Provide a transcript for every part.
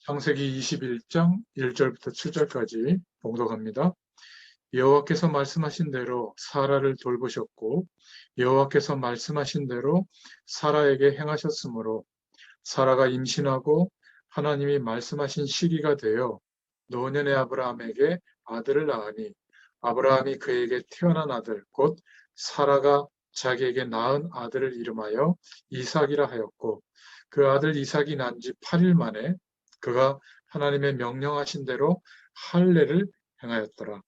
창세기 21장 1절부터 7절까지 봉독합니다. 여호와께서 말씀하신 대로 사라를 돌보셨고 여호와께서 말씀하신 대로 사라에게 행하셨으므로 사라가 임신하고 하나님이 말씀하신 시기가 되어 노년의 아브라함에게 아들을 낳으니 아브라함이 그에게 태어난 아들 곧 사라가 자기에게 낳은 아들을 이름하여 이삭이라 하였고 그 아들 이삭이 난 지 8일 만에 그가 하나님의 명령하신 대로 할례를 행하였더라.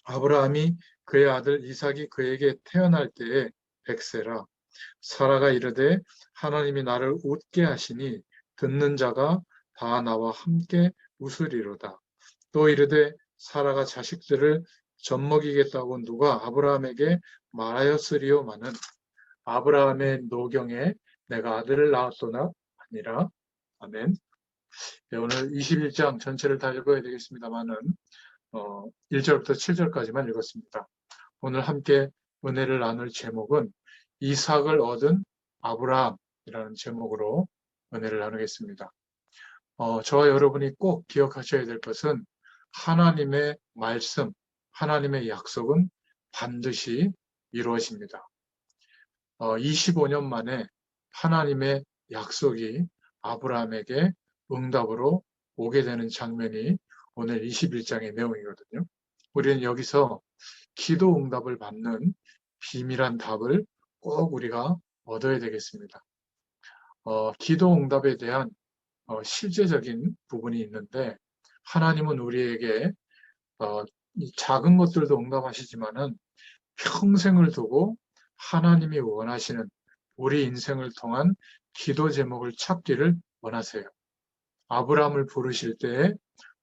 아브라함이 그의 아들 이삭이 그에게 태어날 때에 100세라. 사라가 이르되 하나님이 나를 웃게 하시니 듣는 자가 다 나와 함께 웃으리로다. 또 이르되 사라가 자식들을 젖먹이겠다고 누가 아브라함에게 말하였으리요마는 아브라함의 노경에 내가 아들을 낳았도나 아니라. 아멘. 네, 오늘 21장 전체를 다 읽어야 되겠습니다만은 1절부터 7절까지만 읽었습니다. 오늘 함께 은혜를 나눌 제목은 이삭을 얻은 아브라함이라는 제목으로 은혜를 나누겠습니다. 저와 여러분이 꼭 기억하셔야 될 것은 하나님의 말씀, 하나님의 약속은 반드시 이루어집니다. 25년 만에 하나님의 약속이 아브라함에게 응답으로 오게 되는 장면이 오늘 21장의 내용이거든요. 우리는 여기서 기도 응답을 받는 비밀한 답을 꼭 우리가 얻어야 되겠습니다. 기도 응답에 대한 실제적인 부분이 있는데 하나님은 우리에게 이 작은 것들도 응답하시지만은 평생을 두고 하나님이 원하시는 우리 인생을 통한 기도 제목을 찾기를 원하세요. 아브라함을 부르실 때에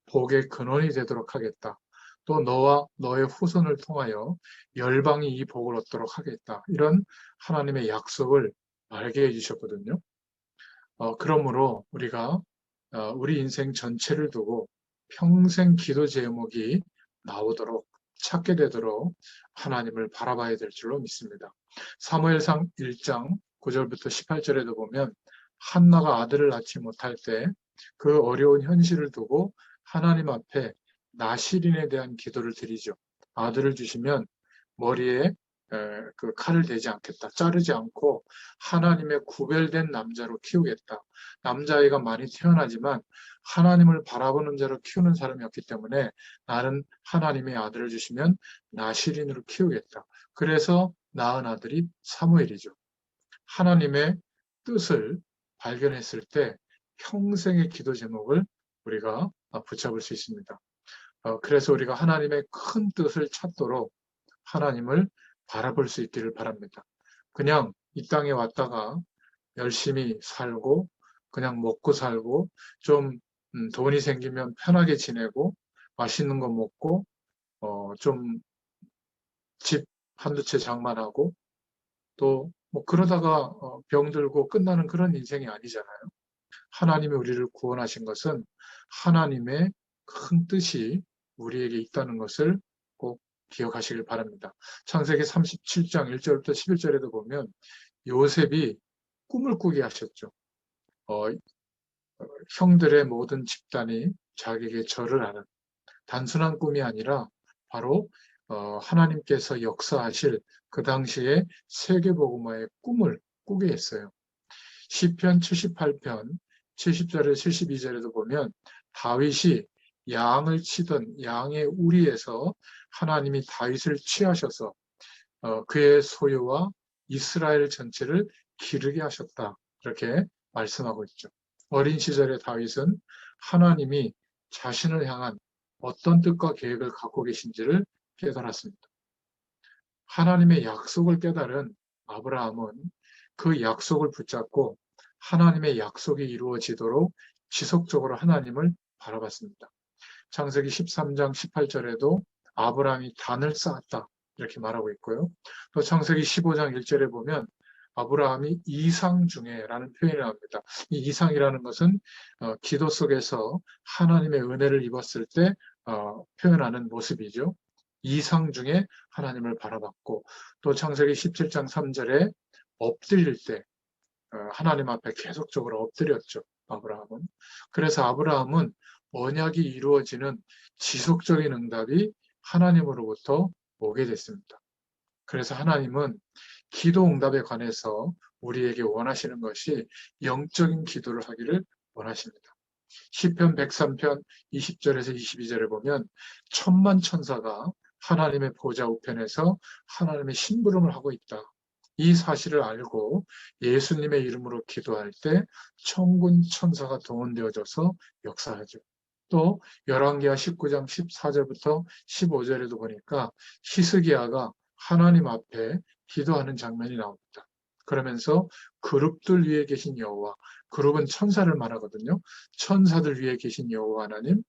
복의 근원이 되도록 하겠다. 또 너와 너의 후손을 통하여 열방이 이 복을 얻도록 하겠다. 이런 하나님의 약속을 알게 해주셨거든요. 그러므로 우리가 우리 인생 전체를 두고 평생 기도 제목이 나오도록 찾게 되도록 하나님을 바라봐야 될 줄로 믿습니다. 사무엘상 1장 9절부터 18절에도 보면 한나가 아들을 낳지 못할 때 그 어려운 현실을 두고 하나님 앞에 나실인에 대한 기도를 드리죠. 아들을 주시면 머리에 그 칼을 대지 않겠다. 자르지 않고 하나님의 구별된 남자로 키우겠다. 남자아이가 많이 태어나지만 하나님을 바라보는 자로 키우는 사람이었기 때문에 나는 하나님의 아들을 주시면 나실인으로 키우겠다. 그래서 낳은 아들이 사무엘이죠. 하나님의 뜻을 발견했을 때 평생의 기도 제목을 우리가 붙잡을 수 있습니다. 그래서 우리가 하나님의 큰 뜻을 찾도록 하나님을 바라볼 수 있기를 바랍니다. 그냥 이 땅에 왔다가 열심히 살고 그냥 먹고 살고 좀 돈이 생기면 편하게 지내고 맛있는 거 먹고 좀 집 한두 채 장만하고 또 뭐 그러다가 병들고 끝나는 그런 인생이 아니잖아요. 하나님이 우리를 구원하신 것은 하나님의 큰 뜻이 우리에게 있다는 것을 꼭 기억하시길 바랍니다. 창세기 37장 1절부터 11절에도 보면 요셉이 꿈을 꾸게 하셨죠. 형들의 모든 집단이 자기에게 절을 하는 단순한 꿈이 아니라 바로 하나님께서 역사하실 그 당시에 세계복음화의 꿈을 꾸게 했어요. 시편 78편 70절에 72절에도 보면 다윗이 양을 치던 양의 우리에서 하나님이 다윗을 취하셔서 그의 소유와 이스라엘 전체를 기르게 하셨다. 이렇게 말씀하고 있죠. 어린 시절의 다윗은 하나님이 자신을 향한 어떤 뜻과 계획을 갖고 계신지를 깨달았습니다. 하나님의 약속을 깨달은 아브라함은 그 약속을 붙잡고 하나님의 약속이 이루어지도록 지속적으로 하나님을 바라봤습니다. 창세기 13장 18절에도 아브라함이 단을 쌓았다 이렇게 말하고 있고요. 또 창세기 15장 1절에 보면 아브라함이 이상 중에라는 표현이 나옵니다. 이 이상이라는 것은 기도 속에서 하나님의 은혜를 입었을 때 표현하는 모습이죠. 이상 중에 하나님을 바라봤고 또 창세기 17장 3절에 엎드릴 때 하나님 앞에 계속적으로 엎드렸죠. 아브라함은. 그래서 아브라함은 언약이 이루어지는 지속적인 응답이 하나님으로부터 오게 됐습니다. 그래서 하나님은 기도 응답에 관해서 우리에게 원하시는 것이 영적인 기도를 하기를 원하십니다. 시편 103편 20절에서 22절을 보면 천만 천사가 하나님의 보좌 우편에서 하나님의 심부름을 하고 있다. 이 사실을 알고 예수님의 이름으로 기도할 때 천군 천사가 동원되어져서 역사하죠. 또 열왕기하 19장 14절부터 15절에도 보니까 히스기야가 하나님 앞에 기도하는 장면이 나옵니다. 그러면서 그룹들 위에 계신 여호와, 그룹은 천사를 말하거든요. 천사들 위에 계신 여호와 하나님,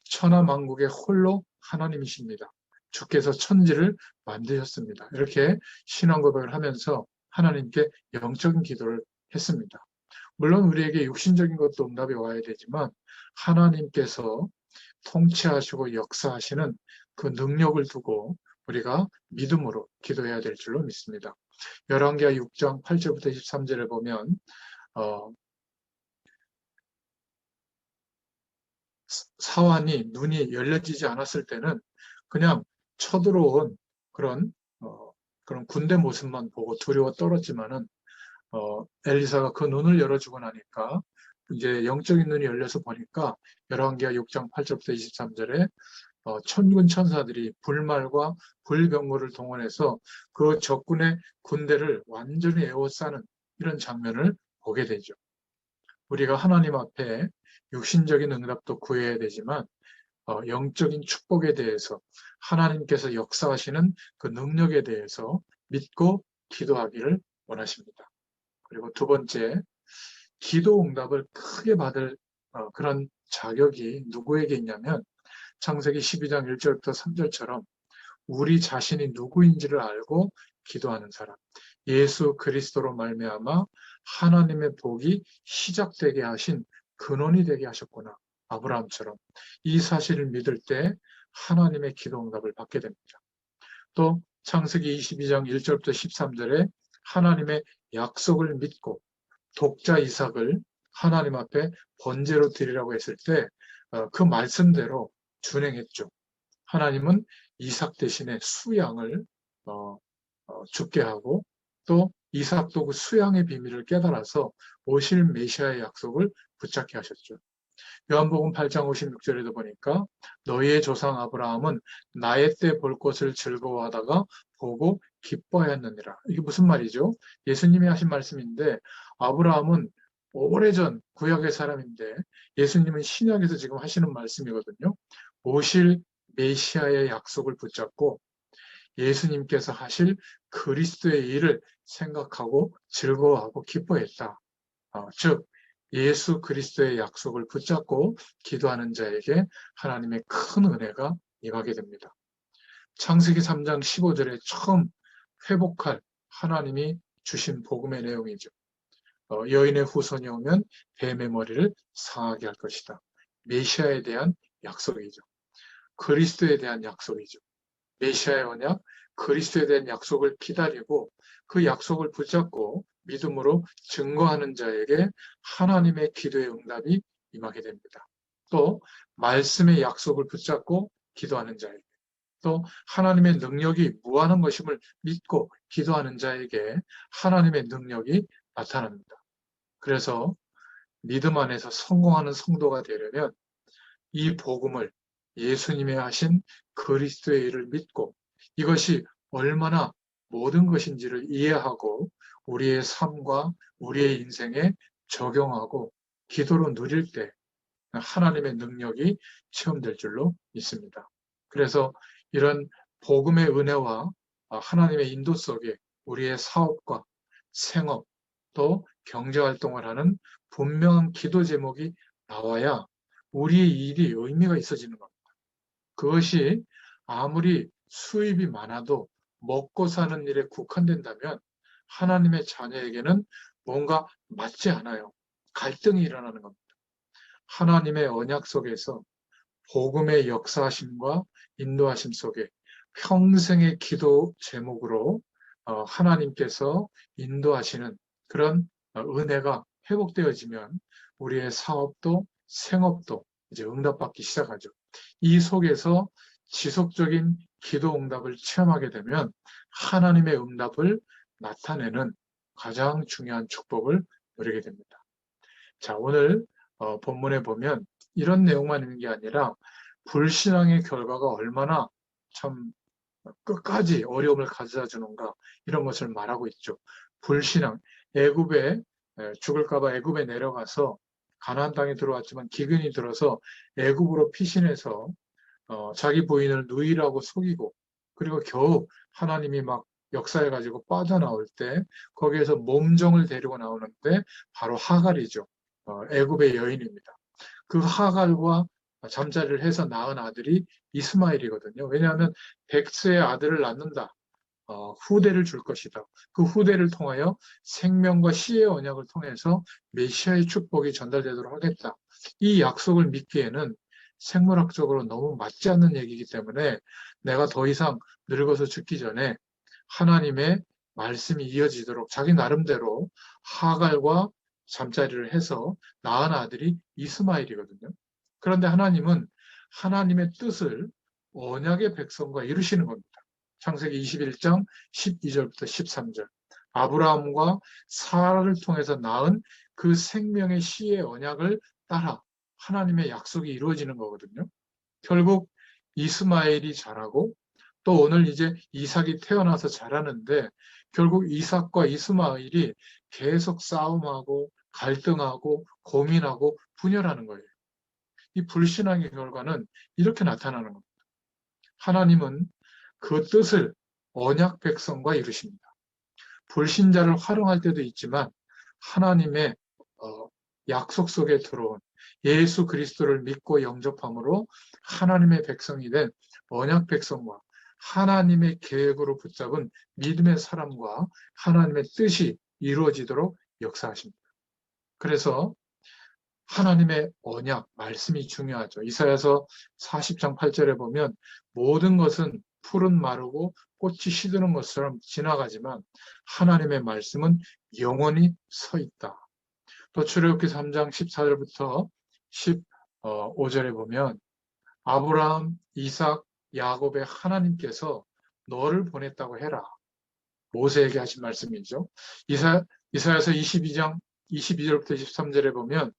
천하 만국의 홀로 하나님이십니다. 주께서 천지를 만드셨습니다. 이렇게 신앙 고백을 하면서 하나님께 영적인 기도를 했습니다. 물론 우리에게 육신적인 것도 응답이 와야 되지만 하나님께서 통치하시고 역사하시는 그 능력을 두고 우리가 믿음으로 기도해야 될 줄로 믿습니다. 열왕기하 6장 8절부터 23절을 보면 사환이 눈이 열려지지 않았을 때는 그냥 쳐들어온 그런 그런 군대 모습만 보고 두려워 떨었지만은 엘리사가 그 눈을 열어주고 나니까 이제 영적인 눈이 열려서 보니까 열왕기하 6장 8절부터 23절에 천군 천사들이 불말과 불병거를 동원해서 그 적군의 군대를 완전히 에워싸는 이런 장면을 보게 되죠. 우리가 하나님 앞에 육신적인 응답도 구해야 되지만 영적인 축복에 대해서 하나님께서 역사하시는 그 능력에 대해서 믿고 기도하기를 원하십니다. 그리고 두 번째, 기도 응답을 크게 받을 그런 자격이 누구에게 있냐면 창세기 12장 1절부터 3절처럼 우리 자신이 누구인지를 알고 기도하는 사람, 예수 그리스도로 말미암아 하나님의 복이 시작되게 하신 근원이 되게 하셨구나. 아브라함처럼 이 사실을 믿을 때 하나님의 기도 응답을 받게 됩니다. 또 창세기 22장 1절부터 13절에 하나님의 약속을 믿고 독자 이삭을 하나님 앞에 번제로 드리라고 했을 때 그 말씀대로 준행했죠. 하나님은 이삭 대신에 수양을 죽게 하고 또 이삭도 그 수양의 비밀을 깨달아서 오실 메시아의 약속을 붙잡게 하셨죠. 요한복음 8장 56절에도 보니까 너희의 조상 아브라함은 나의 때 볼 것을 즐거워하다가 보고 기뻐하였느니라. 이게 무슨 말이죠? 예수님이 하신 말씀인데 아브라함은 오래전 구약의 사람인데 예수님은 신약에서 지금 하시는 말씀이거든요. 오실 메시아의 약속을 붙잡고 예수님께서 하실 그리스도의 일을 생각하고 즐거워하고 기뻐했다. 즉 예수 그리스도의 약속을 붙잡고 기도하는 자에게 하나님의 큰 은혜가 임하게 됩니다. 창세기 3장 15절에 처음 회복할 하나님이 주신 복음의 내용이죠. 여인의 후손이 오면 뱀의 머리를 상하게 할 것이다. 메시아에 대한 약속이죠. 그리스도에 대한 약속이죠. 메시아의 언약, 그리스도에 대한 약속을 기다리고 그 약속을 붙잡고 믿음으로 증거하는 자에게 하나님의 기도의 응답이 임하게 됩니다. 또 말씀의 약속을 붙잡고 기도하는 자에게, 또 하나님의 능력이 무한한 것임을 믿고 기도하는 자에게 하나님의 능력이 나타납니다. 그래서 믿음 안에서 성공하는 성도가 되려면 이 복음을 예수님이 하신 그리스도의 일을 믿고 이것이 얼마나 모든 것인지를 이해하고 우리의 삶과 우리의 인생에 적용하고 기도로 누릴 때 하나님의 능력이 체험될 줄로 믿습니다. 그래서 이런 복음의 은혜와 하나님의 인도 속에 우리의 사업과 생업 또 경제활동을 하는 분명한 기도 제목이 나와야 우리의 일이 의미가 있어지는 겁니다. 그것이 아무리 수입이 많아도 먹고 사는 일에 국한된다면 하나님의 자녀에게는 뭔가 맞지 않아요. 갈등이 일어나는 겁니다. 하나님의 언약 속에서 복음의 역사하심과 인도하심 속에 평생의 기도 제목으로 하나님께서 인도하시는 그런 은혜가 회복되어지면 우리의 사업도 생업도 이제 응답받기 시작하죠. 이 속에서 지속적인 기도 응답을 체험하게 되면 하나님의 응답을 나타내는 가장 중요한 축복을 누리게 됩니다. 자, 오늘 본문에 보면 이런 내용만 있는 게 아니라 불신앙의 결과가 얼마나 참 끝까지 어려움을 가져다 주는가 이런 것을 말하고 있죠. 불신앙, 애굽에 죽을까 봐 애굽에 내려가서 가나안 땅에 들어왔지만 기근이 들어서 애굽으로 피신해서 자기 부인을 누이라고 속이고 그리고 겨우 하나님이 막 역사해 가지고 빠져나올 때 거기에서 몸종을 데리고 나오는데 바로 하갈이죠. 애굽의 여인입니다. 그 하갈과 잠자리를 해서 낳은 아들이 이스마엘이거든요. 왜냐하면 백세의 아들을 낳는다. 후대를 줄 것이다. 그 후대를 통하여 생명과 씨의 언약을 통해서 메시아의 축복이 전달되도록 하겠다. 이 약속을 믿기에는 생물학적으로 너무 맞지 않는 얘기이기 때문에 내가 더 이상 늙어서 죽기 전에 하나님의 말씀이 이어지도록 자기 나름대로 하갈과 잠자리를 해서 낳은 아들이 이스마엘이거든요. 그런데 하나님은 하나님의 뜻을 언약의 백성과 이루시는 겁니다. 창세기 21장 12절부터 13절. 아브라함과 사라를 통해서 낳은 그 생명의 씨의 언약을 따라 하나님의 약속이 이루어지는 거거든요. 결국 이스마엘이 자라고 또 오늘 이제 이삭이 태어나서 자라는데 결국 이삭과 이스마엘이 계속 싸움하고 갈등하고 고민하고 분열하는 거예요. 이 불신앙의 결과는 이렇게 나타나는 겁니다. 하나님은 그 뜻을 언약 백성과 이루십니다. 불신자를 활용할 때도 있지만 하나님의 약속 속에 들어온 예수 그리스도를 믿고 영접함으로 하나님의 백성이 된 언약 백성과 하나님의 계획으로 붙잡은 믿음의 사람과 하나님의 뜻이 이루어지도록 역사하십니다. 그래서 하나님의 언약, 말씀이 중요하죠. 이사야서 40장 8절에 보면 모든 것은 풀은 마르고 꽃이 시드는 것처럼 지나가지만 하나님의 말씀은 영원히 서 있다. 또 출애굽기 3장 14절부터 15절에 보면 아브라함, 이삭, 야곱의 하나님께서 너를 보냈다고 해라. 모세에게 하신 말씀이죠. 이사야서 22장 22절부터 23절에 보면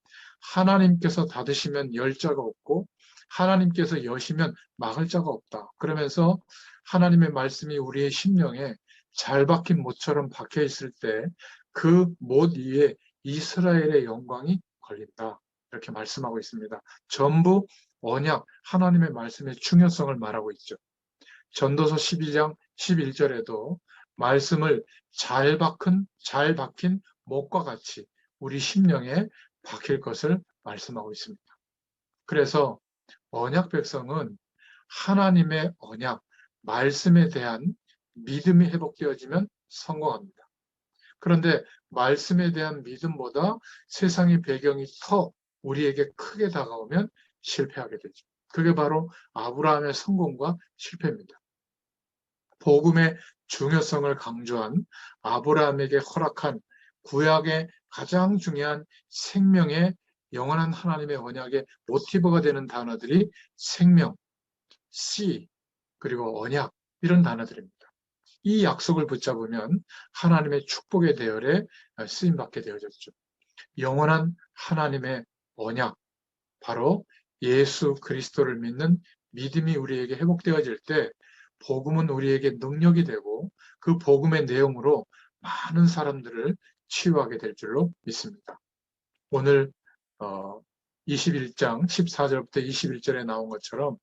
하나님께서 닫으시면 열 자가 없고 하나님께서 여시면 막을 자가 없다. 그러면서 하나님의 말씀이 우리의 심령에 잘 박힌 못처럼 박혀 있을 때 그 못 위에 이스라엘의 영광이 걸린다. 이렇게 말씀하고 있습니다. 전부 언약, 하나님의 말씀의 중요성을 말하고 있죠. 전도서 12장 11절에도 말씀을 잘 박힌 못과 같이 우리 심령에 박힐 것을 말씀하고 있습니다. 그래서 언약 백성은 하나님의 언약, 말씀에 대한 믿음이 회복되어지면 성공합니다. 그런데 말씀에 대한 믿음보다 세상의 배경이 더 우리에게 크게 다가오면 실패하게 되죠. 그게 바로 아브라함의 성공과 실패입니다. 복음의 중요성을 강조한 아브라함에게 허락한 구약의 가장 중요한 생명의 영원한 하나님의 언약의 모티브가 되는 단어들이 생명, 씨, 그리고 언약 이런 단어들입니다. 이 약속을 붙잡으면 하나님의 축복의 대열에 쓰임받게 되어졌죠. 영원한 하나님의 언약, 바로 예수 그리스도를 믿는 믿음이 우리에게 회복되어질 때 복음은 우리에게 능력이 되고 그 복음의 내용으로 많은 사람들을 치유하게 될 줄로 믿습니다. 오늘 21장 14절부터 21절에 나온 것처럼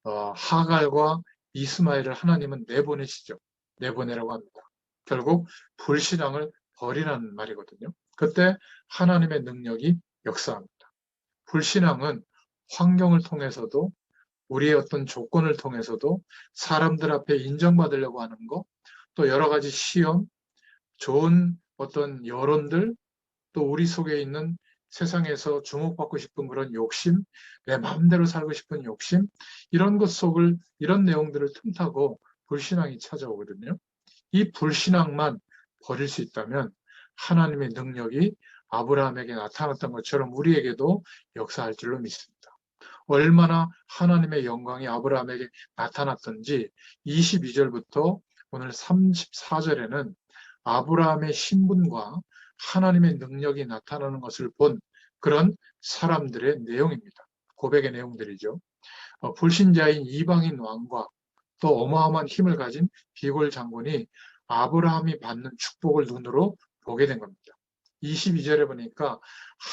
하갈과 이스마엘을 하나님은 내보내시죠. 내보내라고 합니다. 결국 불신앙을 버리라는 말이거든요. 그때 하나님의 능력이 역사합니다. 불신앙은 환경을 통해서도 우리의 어떤 조건을 통해서도 사람들 앞에 인정받으려고 하는 거, 또 여러 가지 시험, 좋은 어떤 여론들, 또 우리 속에 있는 세상에서 주목받고 싶은 그런 욕심, 내 마음대로 살고 싶은 욕심, 이런 이런 내용들을 틈타고 불신앙이 찾아오거든요. 이 불신앙만 버릴 수 있다면 하나님의 능력이 아브라함에게 나타났던 것처럼 우리에게도 역사할 줄로 믿습니다. 얼마나 하나님의 영광이 아브라함에게 나타났던지 22절부터 오늘 34절에는 아브라함의 신분과 하나님의 능력이 나타나는 것을 본 그런 사람들의 내용입니다. 고백의 내용들이죠. 불신자인 이방인 왕과 또 어마어마한 힘을 가진 비골 장군이 아브라함이 받는 축복을 눈으로 보게 된 겁니다. 22절에 보니까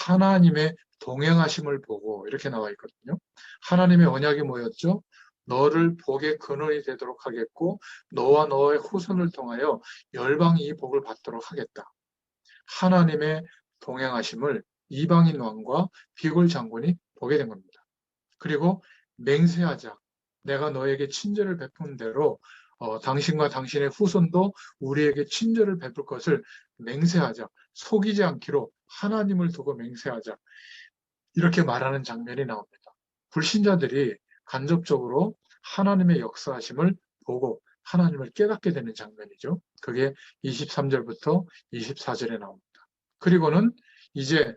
하나님의 동행하심을 보고 이렇게 나와 있거든요. 하나님의 언약이 뭐였죠? 너를 복의 근원이 되도록 하겠고 너와 너의 후손을 통하여 열방이 이 복을 받도록 하겠다. 하나님의 동행하심을 이방인 왕과 비골 장군이 보게 된 겁니다. 그리고 맹세하자. 내가 너에게 친절을 베푼 대로 당신과 당신의 후손도 우리에게 친절을 베풀 것을 맹세하자. 속이지 않기로 하나님을 두고 맹세하자. 이렇게 말하는 장면이 나옵니다. 불신자들이 간접적으로 하나님의 역사하심을 보고 하나님을 깨닫게 되는 장면이죠. 그게 23절부터 24절에 나옵니다. 그리고는 이제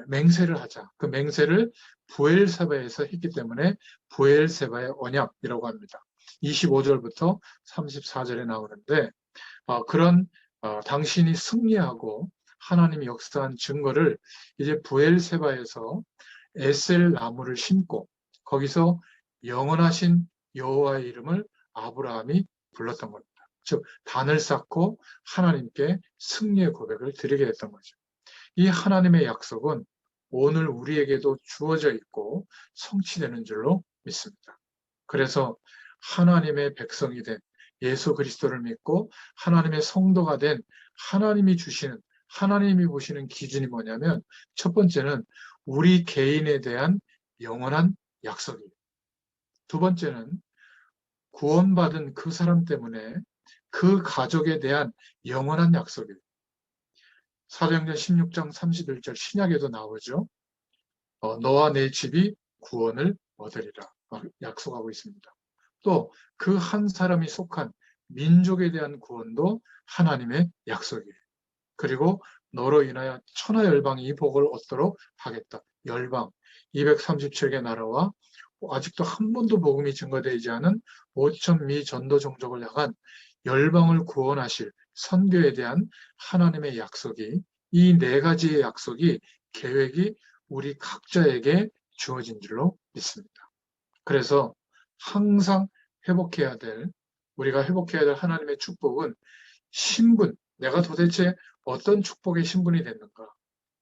맹세를 하자. 그 맹세를 부엘세바에서 했기 때문에 부엘세바의 언약이라고 합니다. 25절부터 34절에 나오는데 그런 당신이 승리하고 하나님이 역사한 증거를 이제 부엘세바에서 에셀 나무를 심고 거기서 영원하신 여호와의 이름을 아브라함이 불렀던 겁니다. 즉 단을 쌓고 하나님께 승리의 고백을 드리게 됐던 거죠. 이 하나님의 약속은 오늘 우리에게도 주어져 있고 성취되는 줄로 믿습니다. 그래서 하나님의 백성이 된 예수 그리스도를 믿고 하나님의 성도가 된 하나님이 주시는 하나님이 보시는 기준이 뭐냐면 첫 번째는 우리 개인에 대한 영원한 약속이에요. 두 번째는 구원받은 그 사람 때문에 그 가족에 대한 영원한 약속이에요. 사도행전 16장 31절 신약에도 나오죠. 너와 내 집이 구원을 얻으리라 약속하고 있습니다. 또 그 한 사람이 속한 민족에 대한 구원도 하나님의 약속이에요. 그리고 너로 인하여 천하 열방이 이 복을 얻도록 하겠다. 열방 237개 나라와 아직도 한 번도 복음이 증거되지 않은 5천 미 전도 종족을 향한 열방을 구원하실 선교에 대한 하나님의 약속이 이 네 가지의 약속이 계획이 우리 각자에게 주어진 줄로 믿습니다. 그래서 항상 우리가 회복해야 될 하나님의 축복은 신분, 내가 도대체 어떤 축복의 신분이 됐는가?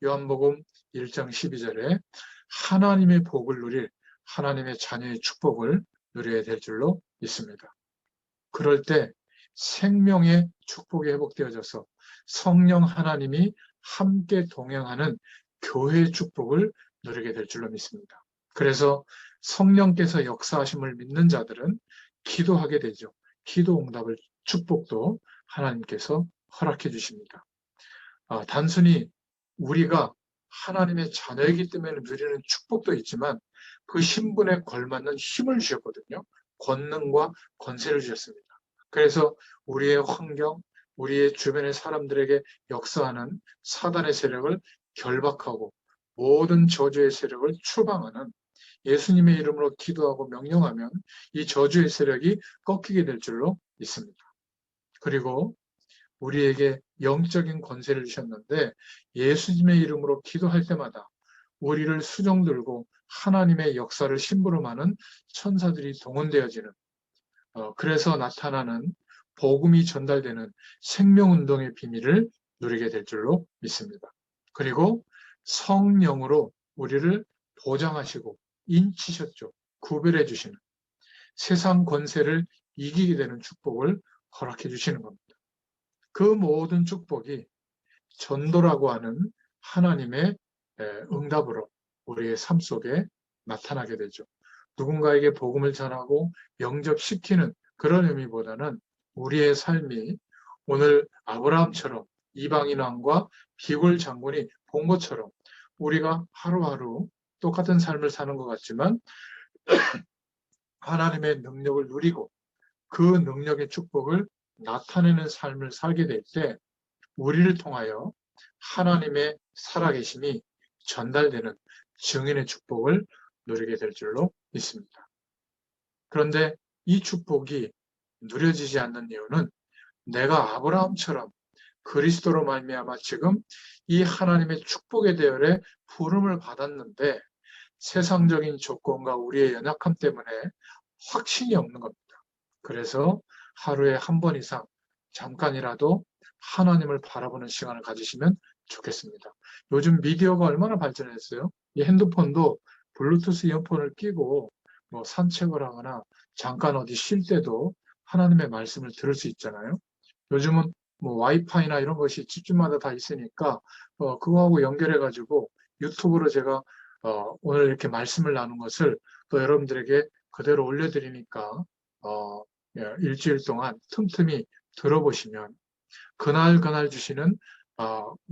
요한복음 1장 12절에 하나님의 복을 누릴 하나님의 자녀의 축복을 누려야 될 줄로 믿습니다. 그럴 때 생명의 축복이 회복되어져서 성령 하나님이 함께 동행하는 교회의 축복을 누리게 될 줄로 믿습니다. 그래서 성령께서 역사하심을 믿는 자들은 기도하게 되죠. 기도 응답을 축복도 하나님께서 허락해 주십니다. 단순히 우리가 하나님의 자녀이기 때문에 누리는 축복도 있지만 그 신분에 걸맞는 힘을 주셨거든요. 권능과 권세를 주셨습니다. 그래서 우리의 환경, 우리의 주변의 사람들에게 역사하는 사단의 세력을 결박하고 모든 저주의 세력을 추방하는 예수님의 이름으로 기도하고 명령하면 이 저주의 세력이 꺾이게 될 줄로 믿습니다. 그리고 우리에게 영적인 권세를 주셨는데 예수님의 이름으로 기도할 때마다 우리를 수종 들고 하나님의 역사를 심부름하는 천사들이 동원되어지는 그래서 나타나는 복음이 전달되는 생명운동의 비밀을 누리게 될 줄로 믿습니다. 그리고 성령으로 우리를 보장하시고 인치셨죠. 구별해 주시는 세상 권세를 이기게 되는 축복을 허락해 주시는 겁니다. 그 모든 축복이 전도라고 하는 하나님의 응답으로 우리의 삶 속에 나타나게 되죠. 누군가에게 복음을 전하고 영접시키는 그런 의미보다는 우리의 삶이 오늘 아브라함처럼 이방인 왕과 비골 장군이 본 것처럼 우리가 하루하루 똑같은 삶을 사는 것 같지만 하나님의 능력을 누리고 그 능력의 축복을 나타내는 삶을 살게 될 때 우리를 통하여 하나님의 살아계심이 전달되는 증인의 축복을 누리게 될 줄로 믿습니다. 그런데 이 축복이 누려지지 않는 이유는 내가 아브라함처럼 그리스도로 말미암아 지금 이 하나님의 축복의 대열에 부름을 받았는데 세상적인 조건과 우리의 연약함 때문에 확신이 없는 겁니다. 그래서 하루에 한 번 이상 잠깐이라도 하나님을 바라보는 시간을 가지시면 좋겠습니다. 요즘 미디어가 얼마나 발전했어요? 이 핸드폰도 블루투스 이어폰을 끼고 뭐 산책을 하거나 잠깐 어디 쉴 때도 하나님의 말씀을 들을 수 있잖아요. 요즘은 뭐 와이파이나 이런 것이 집집마다 다 있으니까 그거하고 연결해가지고 유튜브로 제가 오늘 이렇게 말씀을 나눈 것을 또 여러분들에게 그대로 올려드리니까 일주일 동안 틈틈이 들어보시면 그날 주시는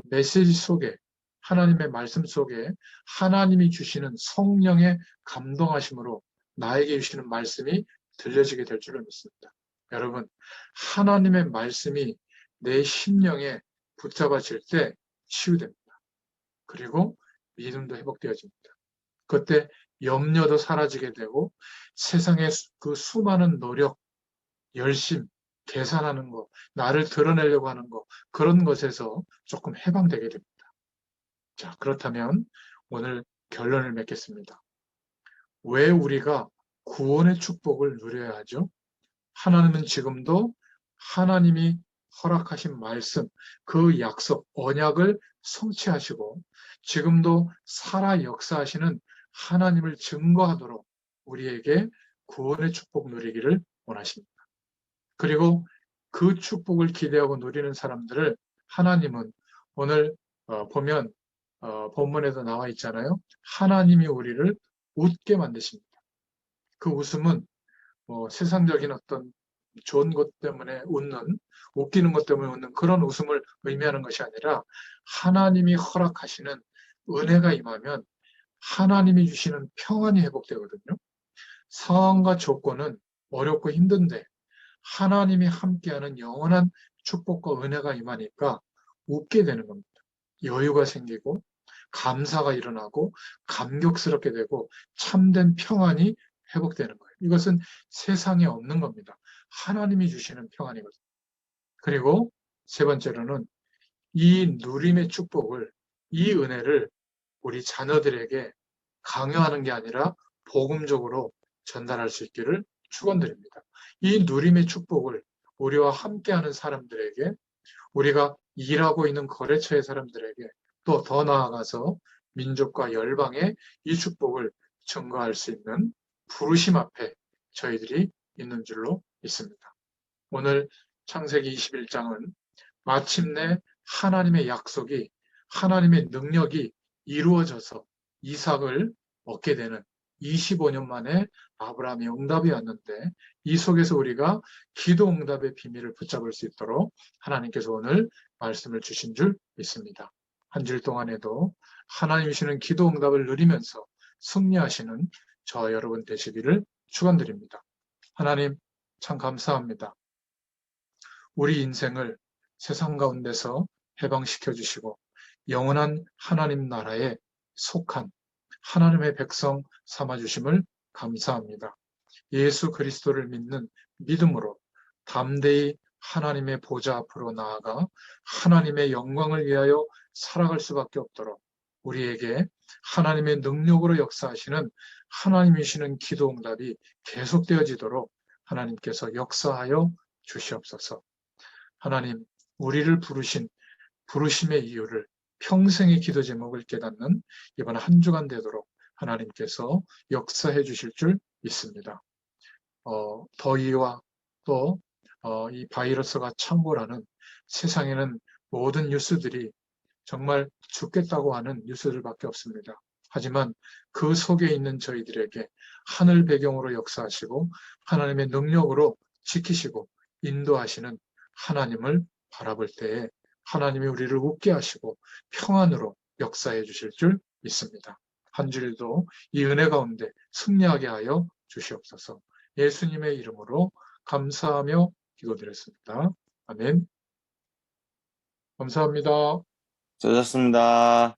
메시지 속에 하나님의 말씀 속에 하나님이 주시는 성령의 감동하심으로 나에게 주시는 말씀이 들려지게 될 줄을 믿습니다. 여러분, 하나님의 말씀이 내 심령에 붙잡아질 때 치유됩니다. 그리고 믿음도 회복되어집니다. 그때 염려도 사라지게 되고 세상의 그 수많은 노력, 열심, 계산하는 것, 나를 드러내려고 하는 것, 그런 것에서 조금 해방되게 됩니다. 자, 그렇다면 오늘 결론을 맺겠습니다. 왜 우리가 구원의 축복을 누려야 하죠? 하나님은 지금도 하나님이 허락하신 말씀, 그 약속, 언약을 성취하시고 지금도 살아 역사하시는 하나님을 증거하도록 우리에게 구원의 축복 누리기를 원하십니다. 그리고 그 축복을 기대하고 누리는 사람들을 하나님은 오늘 보면 본문에도 나와 있잖아요. 하나님이 우리를 웃게 만드십니다. 그 웃음은 세상적인 어떤 좋은 것 때문에 웃는, 웃기는 것 때문에 웃는 그런 웃음을 의미하는 것이 아니라 하나님이 허락하시는 은혜가 임하면 하나님이 주시는 평안이 회복되거든요. 상황과 조건은 어렵고 힘든데 하나님이 함께하는 영원한 축복과 은혜가 임하니까 웃게 되는 겁니다. 여유가 생기고 감사가 일어나고 감격스럽게 되고 참된 평안이 회복되는 거예요. 이것은 세상에 없는 겁니다. 하나님이 주시는 평안이거든요. 그리고 세 번째로는 이 누림의 축복을, 이 은혜를 우리 자녀들에게 강요하는 게 아니라 복음적으로 전달할 수 있기를 축원드립니다. 이 누림의 축복을 우리와 함께하는 사람들에게, 우리가 일하고 있는 거래처의 사람들에게, 또 더 나아가서 민족과 열방에 이 축복을 증거할 수 있는 부르심 앞에 저희들이 있는 줄로 믿습니다. 오늘 창세기 21장은 마침내 하나님의 약속이, 하나님의 능력이 이루어져서 이삭을 얻게 되는 25년 만에 아브라함의 응답이 왔는데, 이 속에서 우리가 기도 응답의 비밀을 붙잡을 수 있도록 하나님께서 오늘 말씀을 주신 줄 믿습니다. 한 주 동안에도 하나님 주시는 기도 응답을 누리면서 승리하시는 저와 여러분 되시기를 축원드립니다. 하나님 참 감사합니다. 우리 인생을 세상 가운데서 해방시켜 주시고 영원한 하나님 나라에 속한 하나님의 백성 삼아 주심을 감사합니다. 예수 그리스도를 믿는 믿음으로 담대히 하나님의 보좌 앞으로 나아가 하나님의 영광을 위하여 살아갈 수밖에 없도록 우리에게 하나님의 능력으로 역사하시는 하나님이시는 기도 응답이 계속되어지도록 하나님께서 역사하여 주시옵소서. 하나님, 우리를 부르신 부르심의 이유를, 평생의 기도 제목을 깨닫는 이번 한 주간 되도록 하나님께서 역사해 주실 줄 믿습니다. 더위와 또 이 바이러스가 창궐하는 세상에는 모든 뉴스들이 정말 죽겠다고 하는 뉴스들밖에 없습니다. 하지만 그 속에 있는 저희들에게 하늘 배경으로 역사하시고 하나님의 능력으로 지키시고 인도하시는 하나님을 바라볼 때에 하나님이 우리를 웃게 하시고 평안으로 역사해 주실 줄 믿습니다. 한 주일도 이 은혜 가운데 승리하게 하여 주시옵소서. 예수님의 이름으로 감사하며 기도드렸습니다. 아멘. 감사합니다. 수고하셨습니다.